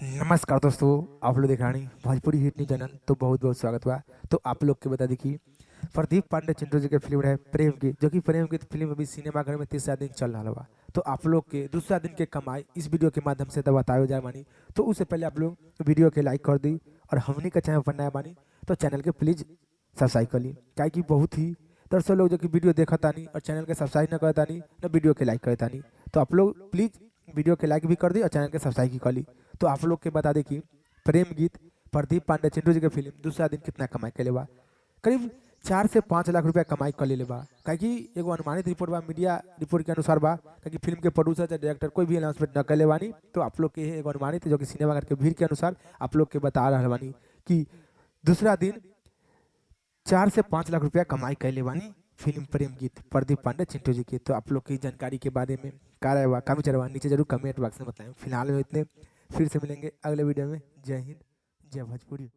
नमस्कार दोस्तों, आप लोग देख रहे हैं भोजपुरी हिट न्यूज चैनल। तो बहुत बहुत स्वागत हुआ। तो आप लोग के बता दी कि प्रदीप पांडे चिंटू जी के फिल्म है प्रेम गीत, जो कि प्रेम गीत फिल्म अभी सिनेमाघर में तीसरा दिन चल रहा हुआ। तो आप लोग के दूसरा दिन के कमाई इस वीडियो के माध्यम से बताया जाए मानी। तो उससे पहले आप लोग वीडियो के लाइक कर दी और हमने का चैनल पर नया बानी तो चैनल के प्लीज सब्सक्राइब कर ली, क्या कि बहुत ही दर्शक लोग जो कि वीडियो देखा तानी और चैनल के सब्सक्राइब न करता नहीं न वीडियो के लाइक करता नहीं। तो आप लोग प्लीज वीडियो के लाइक भी कर दी और चैनल के सब्सक्राइब भी कर ली। तो आप लोग के बता दें कि प्रेम गीत प्रदीप पांडे चिंटू जी के फिल्म दूसरा दिन कितना कमाई कर लेबा, करीब 4 से 5 लाख रुपया कमाई कर ले बा। क्या कि एगो अनुमानित रिपोर्ट बा, मीडिया रिपोर्ट के अनुसार बा, कि फिल्म के प्रोड्यूसर या डायरेक्टर कोई भी अनाउंसमेंट न कर ले बानी। तो आप लोग के एगो अनुमानित जो कि सिनेमाघर के भीड़ के अनुसार आप लोग के बता रहा बानी कि दूसरा दिन 4 से 5 लाख रुपया कमाई कर ले बानी फिल्म प्रेम गीत प्रदीप पांडे चिंटू जी की। तो आप लोग की जानकारी के बारे में कार्य का विचार नीचे जरूर कमेंट बॉक्स में बताएं। फिलहाल में इतने, फिर से मिलेंगे अगले वीडियो में। जय हिंद, जय भोजपुरी।